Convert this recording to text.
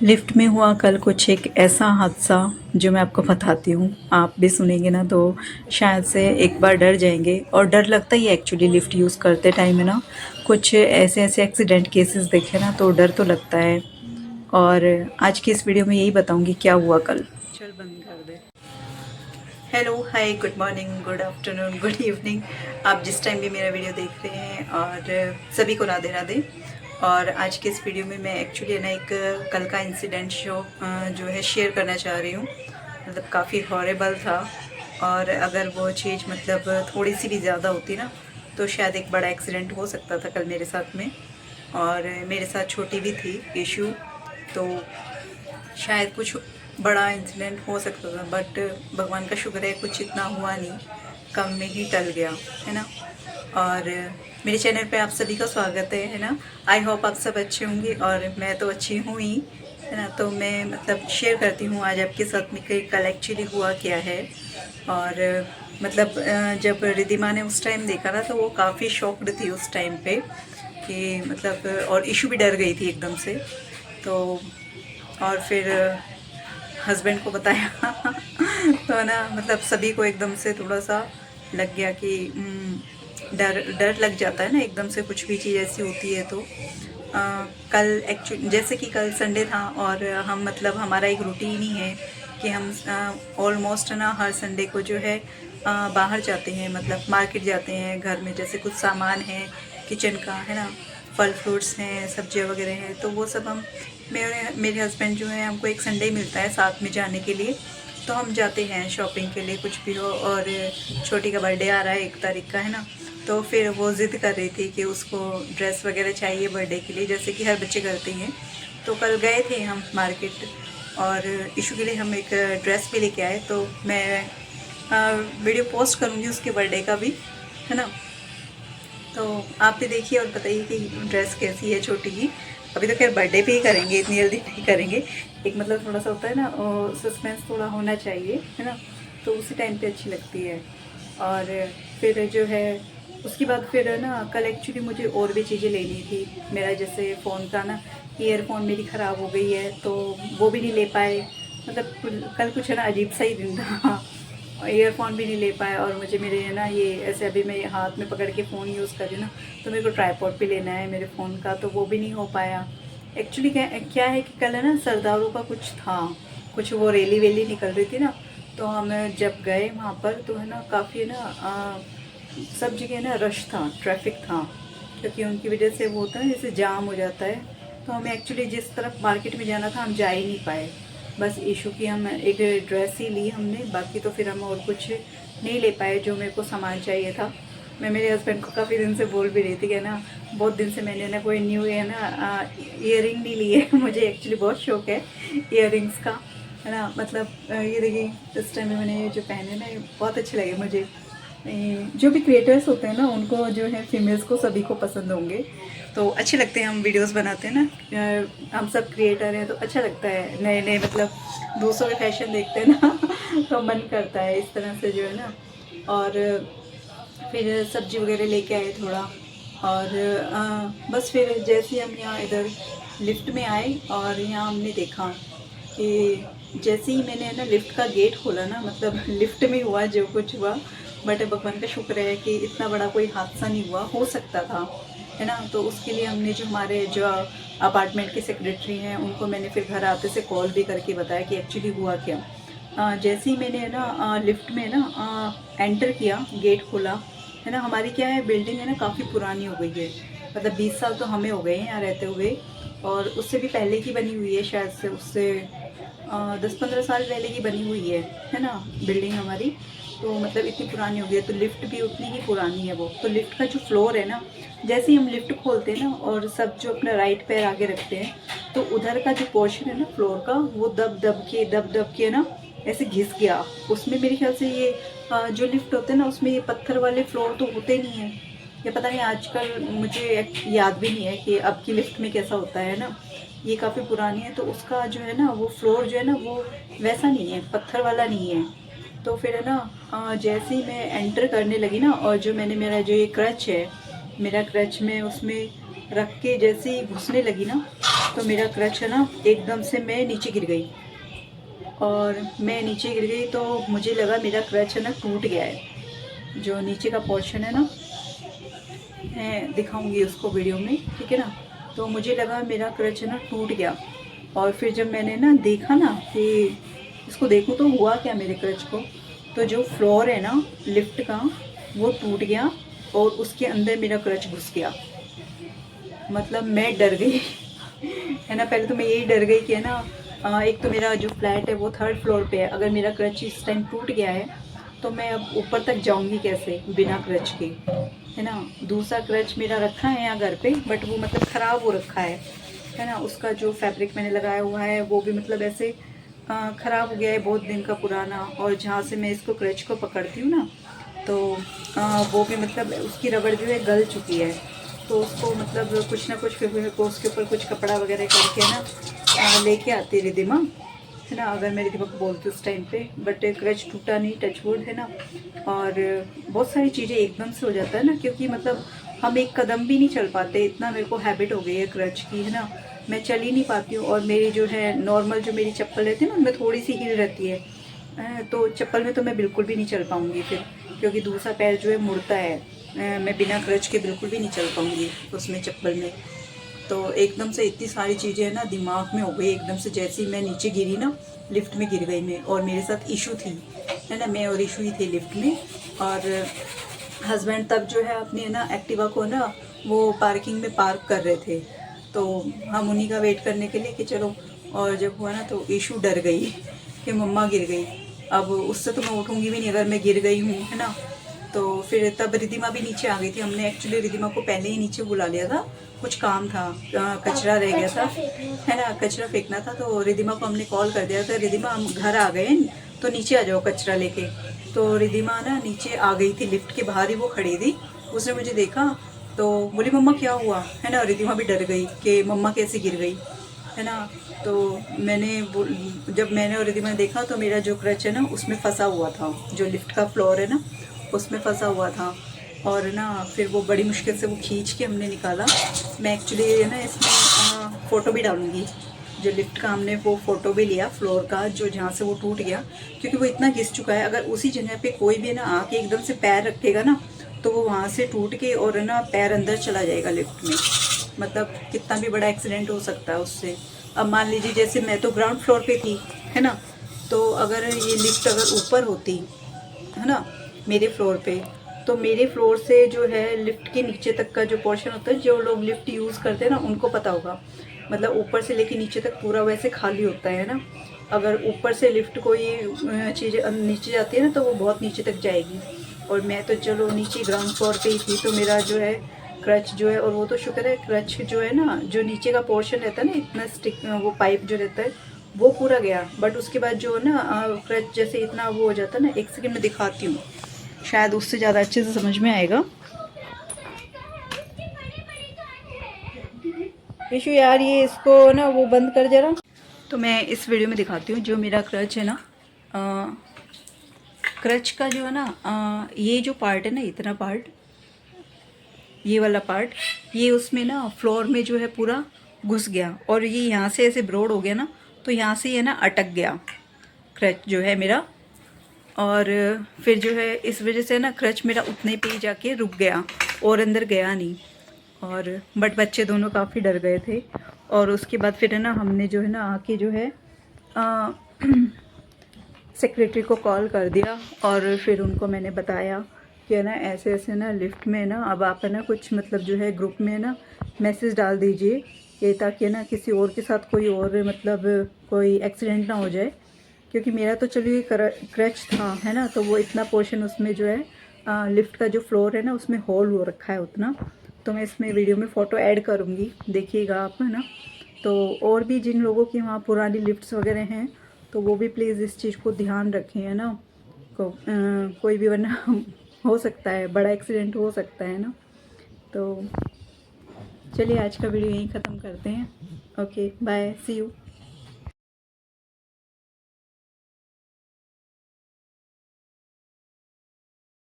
Lift में हुआ कल कुछ एक ऐसा हादसा जो मैं आपको बताती हूँ। आप भी सुनेंगे ना तो शायद से एक बार डर जाएंगे। और डर लगता ही है एक्चुअली लिफ्ट यूज़ करते टाइम है ना। कुछ ऐसे ऐसे एक्सीडेंट केसेस देखे ना तो डर तो लगता है। और आज की इस वीडियो में यही बताऊँगी क्या हुआ कल। चल बंद कर दे। Hello, hi, good morning, good afternoon, good evening. आप जिस टाइम भी मेरा वीडियो देख रहे हैं, और सभी को राधे राधे। और आज के इस वीडियो में मैं एक्चुअली ना एक कल का इंसिडेंट जो है शेयर करना चाह रही हूँ। मतलब काफ़ी हॉरेबल था। और अगर वो चीज़ मतलब थोड़ी सी भी ज़्यादा होती ना तो शायद एक बड़ा एक्सीडेंट हो सकता था कल मेरे साथ में। और मेरे साथ छोटी भी थी इशू, तो शायद कुछ बड़ा इंसिडेंट हो सकता था, बट भगवान का शुक्र है कुछ इतना हुआ नहीं, कम में ही टल गया है ना। और मेरे चैनल पे आप सभी का स्वागत है ना। आई होप आप सब अच्छे होंगे और मैं तो अच्छी हूँ ही, है ना। तो मैं मतलब शेयर करती हूँ आज आपके साथ में कि कल एक्चुअली हुआ क्या है। और मतलब जब रिद्धिमा ने उस टाइम देखा ना तो वो काफ़ी शॉक्ड थी उस टाइम पे कि मतलब, और इशू भी डर गई थी एकदम से। तो और फिर हस्बैंड को बताया तो ना मतलब सभी को एकदम से थोड़ा सा लग गया कि डर डर लग जाता है ना एकदम से, कुछ भी चीज़ ऐसी होती है तो कल एक्चुअली जैसे कि कल संडे था और हम मतलब हमारा एक रूटीन ही है कि हम ऑलमोस्ट ना हर संडे को जो है बाहर जाते हैं, मतलब मार्केट जाते हैं। घर में जैसे कुछ सामान है किचन का, है ना, फल फ्रूट्स हैं, सब्जियां वगैरह हैं, तो वो सब हम मेरे हस्बैंड जो है, हमको एक संडे मिलता है साथ में जाने के लिए। तो हम जाते हैं शॉपिंग के लिए, कुछ भी हो। और छोटी का बर्थडे आ रहा है 1 तारीख का, है ना। तो फिर वो ज़िद कर रही थी कि उसको ड्रेस वगैरह चाहिए बर्थडे के लिए, जैसे कि हर बच्चे करते हैं। तो कल गए थे हम मार्केट और इशू के लिए हम एक ड्रेस भी लेके आए। तो मैं वीडियो पोस्ट करूँगी उसके बर्थडे का भी, है ना। तो आप भी देखिए और बताइए कि ड्रेस कैसी है छोटी की। अभी तो खैर बर्थडे पे ही करेंगे, इतनी जल्दी नहीं करेंगे। एक मतलब थोड़ा सा होता है ना, सस्पेंस थोड़ा होना चाहिए, है ना। तो उसी टाइम पे अच्छी लगती है। और फिर जो है उसके बाद फिर ना कल एक्चुअली मुझे और भी चीज़ें लेनी थी। मेरा जैसे फ़ोन का ना ईयरफोन मेरी ख़राब हो गई है तो वो भी नहीं ले पाए। मतलब कल कुछ है ना अजीब सा ही दिन था। ईयरफोन भी नहीं ले पाए। और मुझे मेरे है ना ये ऐसे अभी मैं हाथ में पकड़ के फ़ोन यूज़ कर रही हूँ ना, तो मेरे को ट्राईपॉड भी लेना है मेरे फ़ोन का, तो वो भी नहीं हो पाया। एक्चुअली क्या क्या है कि कल है ना सरदारों का कुछ था, कुछ वो रैली वैली निकल रही थी ना। तो हम जब गए वहाँ पर तो है ना काफ़ी है ना सब जगह ना रश था, ट्रैफिक था, क्योंकि उनकी वजह से वो होता है ना जैसे जाम हो जाता है। तो हमें एक्चुअली जिस तरफ मार्केट में जाना था हम जा ही नहीं पाए। बस इशू की हम एक ड्रेस ही ली हमने, बाकी तो फिर हम और कुछ नहीं ले पाए जो मेरे को सामान चाहिए था। मैं मेरे हस्बैंड को काफ़ी दिन से बोल भी रही थी कि ना बहुत दिन से मैंने ना कोई न्यू है ना ईयरिंग नहीं ली है। मुझे एक्चुअली बहुत शौक है ईयरिंग्स का, है ना। मतलब ये देखिए इस टाइम में मैंने ये जो पहने ना ये बहुत अच्छे लगे मुझे। जो भी क्रिएटर्स होते हैं ना उनको जो है फीमेल्स को सभी को पसंद होंगे, तो अच्छे लगते हैं। हम वीडियोस बनाते हैं ना, हम सब क्रिएटर हैं तो अच्छा लगता है नए नए मतलब दूसरों के फैशन देखते हैं ना तो मन करता है इस तरह से जो है ना। और फिर सब्जी वगैरह लेके आए थोड़ा। और बस फिर जैसे ही हम यहाँ इधर लिफ्ट में आए और यहाँ हमने देखा कि जैसे ही मैंने ना लिफ्ट का गेट खोला ना, मतलब लिफ्ट में हुआ जो कुछ हुआ। बट भगवान का शुक्र है कि इतना बड़ा कोई हादसा नहीं हुआ, हो सकता था, है ना। तो उसके लिए हमने जो हमारे जो अपार्टमेंट के सेक्रेटरी हैं उनको मैंने फिर घर आते से कॉल भी करके बताया कि एक्चुअली हुआ क्या। जैसे ही मैंने ना लिफ्ट में ना एंटर किया, गेट खोला, है ना। हमारी क्या है बिल्डिंग है ना काफ़ी पुरानी हो गई है, मतलब 20 साल तो हमें हो गए हैं यहाँ रहते हुए। और उससे भी पहले की बनी हुई है, शायद से उससे 10-15 साल पहले की बनी हुई है ना बिल्डिंग हमारी। तो मतलब इतनी पुरानी हो गई है, तो लिफ्ट भी उतनी ही पुरानी है वो। तो लिफ्ट का जो फ्लोर है ना, जैसे ही हम लिफ्ट खोलते हैं ना और सब जो अपना राइट पैर आगे रखते हैं, तो उधर का जो पोर्शन है ना फ्लोर का, वो दब दब के ना ऐसे घिस गया। उसमें मेरे ख्याल से ये जो लिफ्ट होते हैं ना उसमें ये पत्थर वाले फ्लोर तो होते नहीं है, या पता नहीं आजकल मुझे याद भी नहीं है कि अब की लिफ्ट में कैसा होता है ना। ये काफ़ी पुरानी है तो उसका जो है ना वो फ्लोर जो है ना वो वैसा नहीं है, पत्थर वाला नहीं है। तो फिर है ना जैसे ही मैं एंटर करने लगी ना, और जो मैंने मेरा जो ये क्रच है, मेरा क्रच में उसमें रख के जैसे ही घुसने लगी ना, तो मेरा क्रच है ना एकदम से मैं नीचे गिर गई। और मैं नीचे गिर गई तो मुझे लगा मेरा क्रच है ना टूट गया है। जो नीचे का पोर्शन है ना, मैं दिखाऊंगी उसको वीडियो में, ठीक है ना। तो मुझे लगा मेरा क्रच है ना टूट गया। और फिर जब मैंने ना देखा ना कि इसको देखूँ तो हुआ क्या मेरे क्रच को, तो जो फ्लोर है ना लिफ्ट का वो टूट गया और उसके अंदर मेरा क्रच घुस गया। मतलब मैं डर गई है ना। पहले तो मैं यही डर गई कि है ना, एक तो मेरा जो फ्लैट है वो 3rd फ्लोर पे है, अगर मेरा क्रच इस टाइम टूट गया है तो मैं अब ऊपर तक जाऊंगी कैसे बिना क्रच के, है ना। दूसरा क्रच मेरा रखा है यहाँ घर पे, बट वो मतलब ख़राब हो रखा है ना। उसका जो फैब्रिक मैंने लगाया हुआ है वो भी मतलब ऐसे ख़राब हो गया है, बहुत दिन का पुराना। और जहाँ से मैं इसको क्रच को पकड़ती हूँ ना, तो वो भी मतलब उसकी रबड़ जो है गल चुकी है। तो उसको मतलब कुछ ना कुछ फिर को उसके ऊपर कुछ कपड़ा वगैरह करके ना लेके आती रिदिमा, है ना। अगर मैं रिदिमा को बोलती हूँ उस टाइम पे, बट क्रच टूटा नहीं, टचवुड, है ना। और बहुत सारी चीज़ें एकदम से हो जाता है ना, क्योंकि मतलब हम एक कदम भी नहीं चल पाते, इतना मेरे को हैबिट हो गई है क्रच की, है ना। मैं चल ही नहीं पाती हूँ। और मेरी जो है नॉर्मल जो मेरी चप्पल रहती है ना, उनमें थोड़ी सी हील रहती है, तो चप्पल में तो मैं बिल्कुल भी नहीं चल पाऊँगी फिर, क्योंकि दूसरा पैर जो है मुड़ता है। मैं बिना क्रच के बिल्कुल भी नहीं चल पाऊँगी उसमें, चप्पल में। तो एकदम से इतनी सारी चीज़ें है ना दिमाग में हो गई एकदम से। जैसे ही मैं नीचे गिरी ना, लिफ्ट में गिर गई मैं, और मेरे साथ इशू थी, है ना। मैं और इशू ही थे लिफ्ट में। और हस्बैंड तब जो है अपनी है ना एक्टिवा को ना वो पार्किंग में पार्क कर रहे थे, तो हम उन्हीं का वेट करने के लिए कि चलो। और जब हुआ ना तो इशू डर गई कि मम्मा गिर गई। अब उससे तो मैं उठूँगी भी नहीं अगर मैं गिर गई हूँ, है ना। तो फिर तब रिदिमा भी नीचे आ गई थी। हमने एक्चुअली रिदिमा को पहले ही नीचे बुला लिया था, कुछ काम था, कचरा रह गया था, है ना, कचरा फेंकना था। तो रिदिमा को हमने कॉल कर दिया था, रिदिमा हम घर आ गए तो नीचे आ जाओ कचरा लेके। तो रिदिमा ना नीचे आ गई थी, लिफ्ट के बाहर ही वो खड़ी थी। उसने मुझे देखा तो बोली मम्मा क्या हुआ, है ना। रिदिमा भी डर गई कि मम्मा कैसे गिर गई, है ना। तो जब मैंने और रिदिमा ने देखा तो मेरा जो क्रच है ना उसमें फंसा हुआ था, जो लिफ्ट का फ्लोर है ना उसमें फंसा हुआ था। और ना फिर वो बड़ी मुश्किल से वो खींच के हमने निकाला। मैं एक्चुअली है ना इसमें फ़ोटो भी डालूँगी, जो लिफ्ट का हमने वो फ़ोटो भी लिया फ्लोर का, जो जहाँ से वो टूट गया, क्योंकि वो इतना घिस चुका है। अगर उसी जगह पे कोई भी ना आके एकदम से पैर रखेगा ना, तो वो वहाँ से टूट के और ना पैर अंदर चला जाएगा लिफ्ट में। मतलब कितना भी बड़ा एक्सीडेंट हो सकता है उससे। अब मान लीजिए जैसे मैं तो ग्राउंड फ्लोर पे थी, है ना, तो अगर ये लिफ्ट अगर ऊपर होती, है ना, मेरे फ्लोर पे, तो मेरे फ्लोर से जो है लिफ्ट के नीचे तक का जो पोर्शन होता है, जो लोग लिफ्ट यूज़ करते हैं ना उनको पता होगा, मतलब ऊपर से लेके नीचे तक पूरा वैसे खाली होता है ना। अगर ऊपर से लिफ्ट कोई चीज़ नीचे जाती है ना तो वो बहुत नीचे तक जाएगी। और मैं तो चलो नीचे ग्राउंड फ्लोर पे ही थी, तो मेरा जो है क्रच जो है, और वो तो शुक्र है क्रच जो है ना, जो नीचे का पोर्शन रहता है ना, इतना स्टिक वो पाइप जो रहता है वो पूरा गया। बट उसके बाद जो है ना क्रच जैसे इतना वो हो जाता है ना, एक सेकंड में दिखाती हूँ, शायद उससे ज़्यादा अच्छे से समझ में आएगा। यशु यार ये इसको ना वो बंद कर जरा। तो मैं इस वीडियो में दिखाती हूँ जो मेरा क्रच है ना, क्रच का जो है ना ये जो पार्ट है ना, इतना पार्ट, ये वाला पार्ट, ये उसमें ना फ्लोर में जो है पूरा घुस गया। और ये यहाँ से ऐसे ब्रॉड हो गया ना, तो यहाँ से ये ना अटक गया क्रच जो है मेरा। और फिर जो है इस वजह से ना क्रच मेरा उतने पे ही जाके रुक गया और अंदर गया नहीं। और बट बच्चे दोनों काफ़ी डर गए थे। और उसके बाद फिर है ना हमने जो है ना आके जो है सेक्रेटरी को कॉल कर दिया। और फिर उनको मैंने बताया कि है ना ऐसे ऐसे ना लिफ्ट में ना, अब आप है ना कुछ मतलब जो है ग्रुप में ना मैसेज डाल दीजिए कि ताकि है ना किसी और के साथ कोई और मतलब कोई एक्सीडेंट ना हो जाए। क्योंकि मेरा तो चलिए क्रच था, है ना, तो वो इतना पोर्शन उसमें जो है लिफ्ट का जो फ्लोर है ना उसमें होल हो रखा है उतना। तो मैं इसमें वीडियो में फ़ोटो ऐड करूँगी, देखिएगा आप, है ना। तो और भी जिन लोगों की वहाँ पुरानी लिफ्ट्स वगैरह हैं तो वो भी प्लीज़ इस चीज़ को ध्यान रखें, है ना। कोई भी वरना हो सकता है, बड़ा एक्सीडेंट हो सकता है ना। तो चलिए आज का वीडियो यहीं ख़त्म करते हैं। Okay bye, see you.